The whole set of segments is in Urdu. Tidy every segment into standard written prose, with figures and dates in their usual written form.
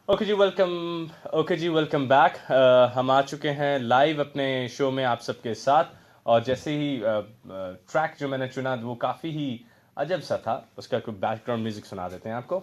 اوکے جی ویلکم بیک. ہم آ چکے ہیں لائیو اپنے شو میں آپ سب کے ساتھ. اور جیسے ہی ٹریک جو میں نے چنا وہ کافی ہی عجب سا تھا. اس کا کوئی بیک گراؤنڈ میوزک سنا دیتے ہیں آپ کو.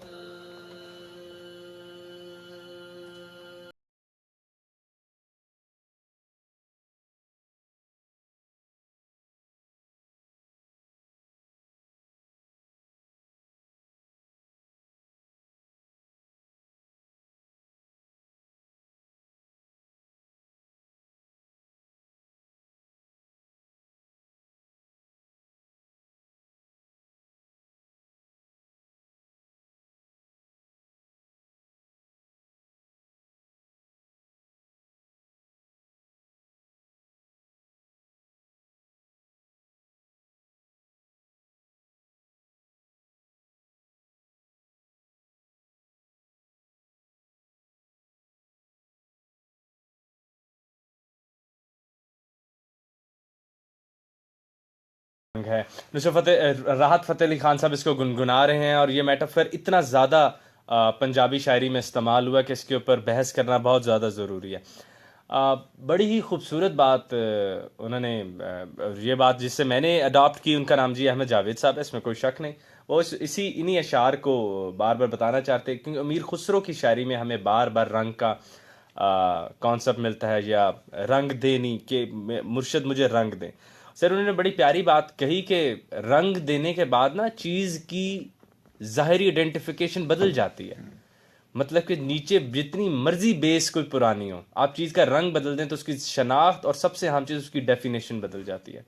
ہے نصرت فتح راحت فتح علی خان صاحب اس کو گنگنا رہے ہیں. اور یہ میٹافر اتنا زیادہ پنجابی شاعری میں استعمال ہوا کہ اس کے اوپر بحث کرنا بہت زیادہ ضروری ہے. بڑی ہی خوبصورت بات انہوں نے یہ بات جس سے میں نے اڈاپٹ کی. ان کا نام جی احمد جاوید صاحب ہے, اس میں کوئی شک نہیں. وہ انہی اشعار کو بار بار بتانا چاہتے ہیں کیونکہ امیر خسرو کی شاعری میں ہمیں بار بار رنگ کا کانسیپٹ ملتا ہے, یا رنگ دینی کہ مرشد مجھے رنگ دیں. سر انہوں نے بڑی پیاری بات کہی کہ رنگ دینے کے بعد نا چیز کی ظاہری آئیڈینٹیفیکیشن بدل جاتی ہے. مطلب کہ نیچے جتنی مرضی بیس کوئی پرانی ہو, آپ چیز کا رنگ بدل دیں تو اس کی شناخت اور سب سے اہم چیز اس کی ڈیفینیشن بدل جاتی ہے.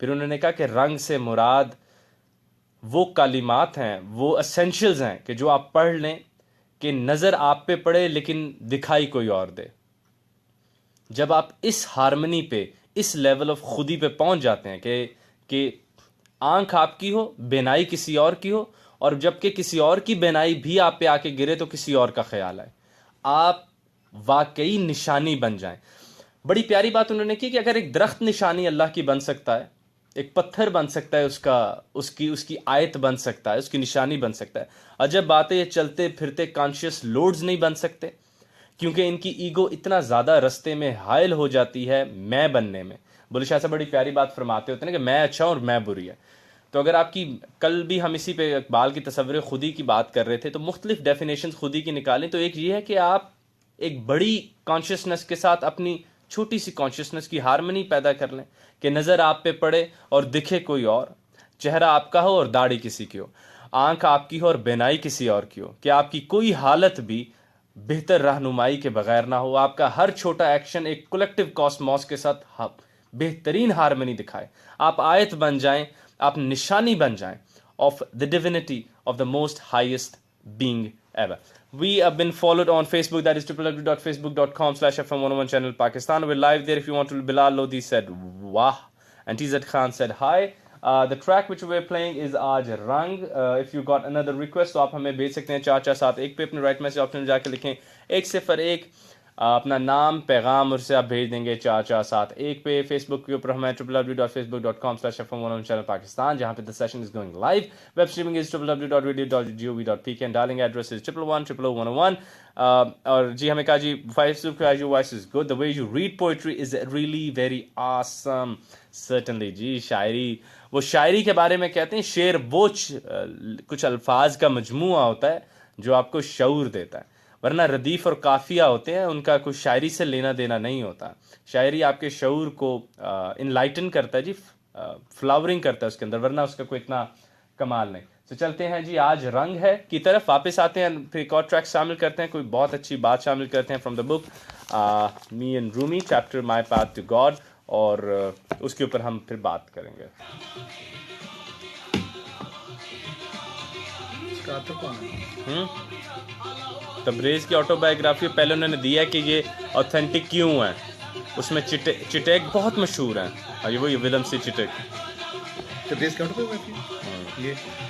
پھر انہوں نے کہا کہ رنگ سے مراد وہ کلمات ہیں, وہ اسینشلز ہیں کہ جو آپ پڑھ لیں کہ نظر آپ پہ پڑے لیکن دکھائی کوئی اور دے. جب آپ اس ہارمنی پہ, اس لیول آف خودی پہ پہنچ جاتے ہیں کہ آنکھ آپ کی ہو, بینائی کسی اور کی ہو, اور جب کہ کسی اور کی بینائی بھی آپ پہ آ کے گرے تو کسی اور کا خیال آئے, آپ واقعی نشانی بن جائیں. بڑی پیاری بات انہوں نے کی کہ اگر ایک درخت نشانی اللہ کی بن سکتا ہے, ایک پتھر بن سکتا ہے, اس کی آیت بن سکتا ہے, اس کی نشانی بن سکتا ہے, عجب بات ہے یہ چلتے پھرتے کانشیس لوڈز نہیں بن سکتے, کیونکہ ان کی ایگو اتنا زیادہ رستے میں حائل ہو جاتی ہے میں بننے میں. بولے شاہ صاحب بڑی پیاری بات فرماتے ہوتے ہیں کہ میں اچھا ہوں اور میں بری ہے. تو اگر آپ کی کل بھی ہم اسی پہ اقبال کی تصور خودی کی بات کر رہے تھے, تو مختلف ڈیفینیشنز خودی کی نکالیں تو ایک یہ ہے کہ آپ ایک بڑی کانشیسنس کے ساتھ اپنی چھوٹی سی کانشیسنس کی ہارمنی پیدا کر لیں کہ نظر آپ پہ پڑے اور دکھے کوئی اور, چہرہ آپ کا ہو اور داڑھی کسی کی ہو, آنکھ آپ کی ہو اور بینائی کسی اور کی ہو, کہ آپ کی کوئی حالت بھی بہتر رہنمائی کے بغیر نہ ہو, آپ کا ہر چھوٹا ایکشن ایک کولیکٹیو کاسموس کے ساتھ بہترین ہارمنی دکھائے, آپ آیت بن جائیں, آپ نشانی بن جائیں of the divinity of the most highest being ever. We have been followed on Facebook, that is www.facebook.com/FM101 channel Pakistan. We're live there if you want to. Bilal Lodi said wah, and TZ Khan said hi. The track which we're playing is Aaj Rang. If you got another request تو آپ ہمیں بھیج سکتے ہیں 4471 پہ, اپنے رائٹ میسج آپشن میں جا کے لکھیں 101, اپنا نام پیغام اور سے آپ بھیج دیں گے 4471 پہ. فیس بک کے اوپر ہمیں www.facebook.com/FM101 channel Pakistan, جہاں پہ the session is going live. Web streaming is www.radio.gov.pk and dialing address is 111-111-111. اور جی ہمیں کہا جی Facebook پہ your voice is good, the way you read poetry is really very awesome. Certainly جی, وہ شاعری کے بارے میں کہتے ہیں شعر وہ کچھ الفاظ کا مجموعہ ہوتا ہے جو آپ کو شعور دیتا ہے, ورنہ ردیف اور قافیہ ہوتے ہیں ان کا کوئی شاعری سے لینا دینا نہیں ہوتا. شاعری آپ کے شعور کو انلائٹن کرتا ہے جی, فلاورنگ کرتا ہے اس کے اندر, ورنہ اس کا کوئی اتنا کمال نہیں. تو چلتے ہیں جی آج رنگ ہے کی طرف, واپس آتے ہیں, پھر ایک اور ٹریک شامل کرتے ہیں, کوئی بہت اچھی بات شامل کرتے ہیں from the book me and Rumi chapter my path to God, اور اس کے اوپر ہم پھر بات کریں گے. تبریز کی آٹو بایوگرافی پہلے انہوں نے دیا کہ یہ اوتھینٹک کیوں ہے, اس میں چٹیک بہت مشہور ہیں, اور یہ وہی ولم سی چٹیک. تبریز کی آٹو بایوگرافی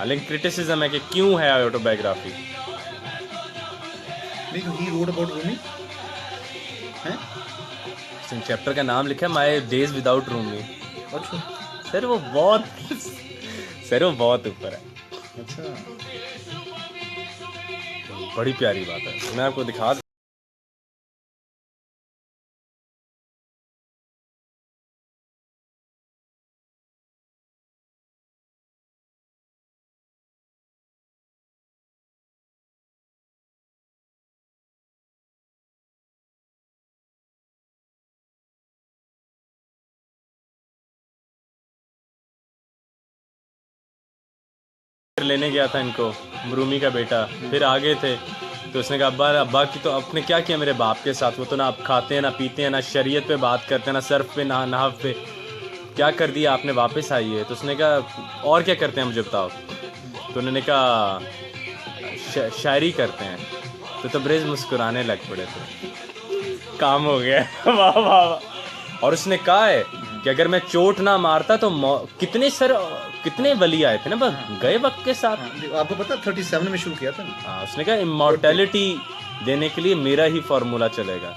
لیکن کرٹیسزم ہے کہ کیوں ہے auto biography. He wrote about Rumi, chapter کا نام لکھا ہے مائی ڈیز وداؤٹ رومی. اچھا سر وہ بہت اوپر ہے. اچھا بڑی پیاری بات ہے, میں آپ کو دکھا لینے گیا تھا ان کو، رومی کا بیٹا، پھر آگے تھے تو اس نے کہا ابا کی تو آپ نے کیا کیا میرے باپ کے ساتھ، وہ تو نہ آپ کھاتے ہیں نہ پیتے ہیں نہ شریعت پہ بات کرتے ہیں نہ صرف پہ نہ نحو پہ، کیا کر دیا آپ نے، واپس آئیے. تو اس نے کہا اور کیا کرتے ہیں مجھے بتاؤ. تو انہوں نے کہا شاعری کرتے ہیں. تو تبریز مسکرانے لگ پڑے تھے، کام ہو گیا. واہ واہ واہ. اور اس نے کہا ہے کہ اگر میں چوٹ نہ مارتا تو کتنے ولی آئے تھے نا بس گئے وقت کے ساتھ. آپ کو پتا 37 میں شروع کیا تھا. ہاں اس نے کہا امورٹیلٹی دینے کے لیے میرا ہی فارمولا چلے گا.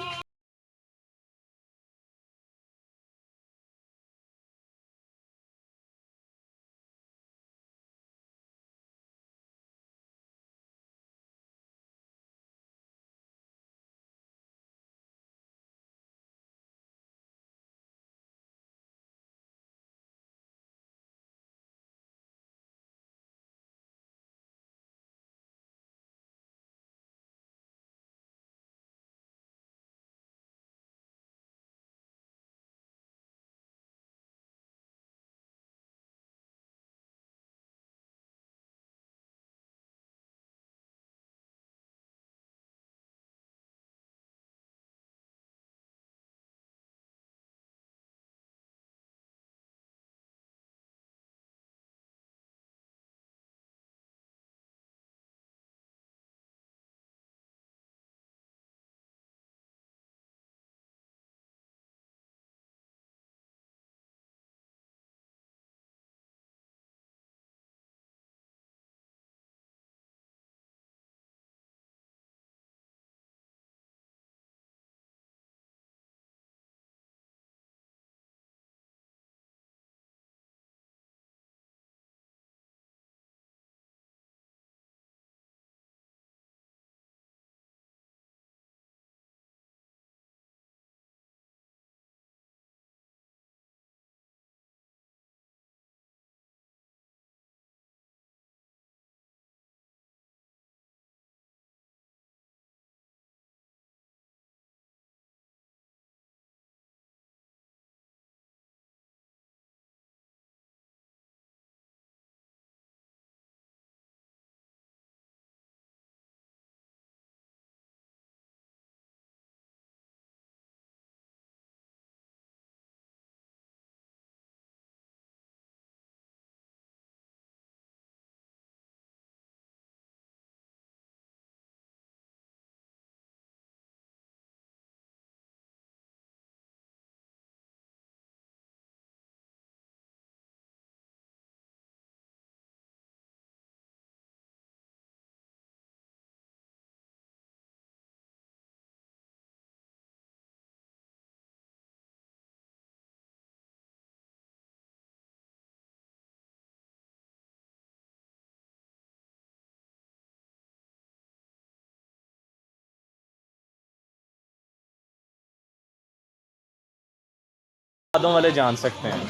یادوں والے جان سکتے ہیں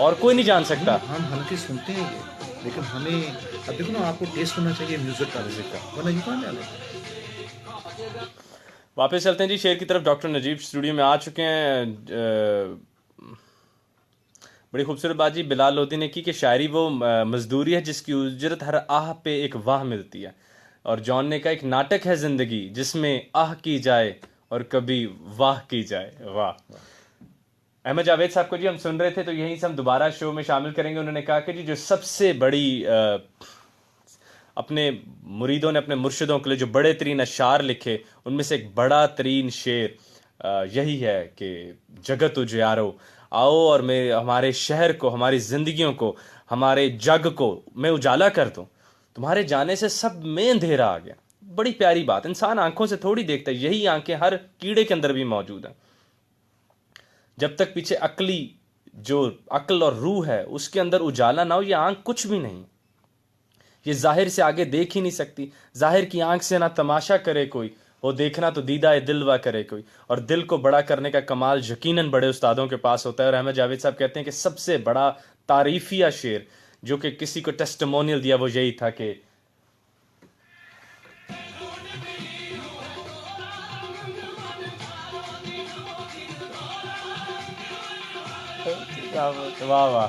اور کوئی نہیں جان سکتا. ہم ہلکے سنتے ہیں یہ، لیکن ہمیں اب دیکھو نا، آپ کو ٹیسٹ ہونا چاہیے میوزک کا، ورنہ یہ کہاں جانے. واپس چلتے ہیں جی شعر کی طرف. ڈاکٹر نجیب اسٹوڈیو میں آ چکے ہیں. بڑی خوبصورت بات جی بلال لودھی نے کی کہ شاعری وہ مزدوری ہے جس کی اجرت ہر آہ پہ ایک واہ ملتی ہے. اور جان نے کہا ایک ناٹک ہے زندگی جس میں آہ کی جائے اور کبھی واہ کی جائے. واہ. احمد جاوید صاحب کو جی ہم سن رہے تھے تو یہیں سے ہم دوبارہ شو میں شامل کریں گے. انہوں نے کہا کہ جی جو سب سے بڑی اپنے مریدوں نے اپنے مرشدوں کے لیے جو بڑے ترین اشعار لکھے ان میں سے ایک بڑا ترین شعر یہی ہے کہ جگت اجیارو آؤ اور ہمارے شہر کو، ہماری زندگیوں کو، ہمارے جگ کو میں اجالا کر دوں. تمہارے جانے سے سب میں اندھیرا آ گیا. بڑی پیاری بات. انسان آنکھوں سے تھوڑی دیکھتا ہے، یہی آنکھیں ہر کیڑے کے اندر بھی موجود ہیں. جب تک پیچھے جو عقل اور روح ہے اس کے اندر اجالا نہ ہو یہ آنکھ کچھ بھی نہیں. یہ ظاہر سے آگے دیکھ ہی نہیں سکتی. ظاہر کی آنکھ سے نہ تماشا کرے کوئی، وہ دیکھنا تو دیدہ دل وا کرے کوئی. اور دل کو بڑا کرنے کا کمال یقیناً بڑے استادوں کے پاس ہوتا ہے. اور احمد جاوید صاحب کہتے ہیں کہ سب سے بڑا تعریفیہ شعر جو کہ کسی کو ٹیسٹمونیل دیا وہ یہی تھا کہ واہ واہ.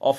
of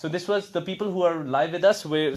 So this was the people who are live with us. We're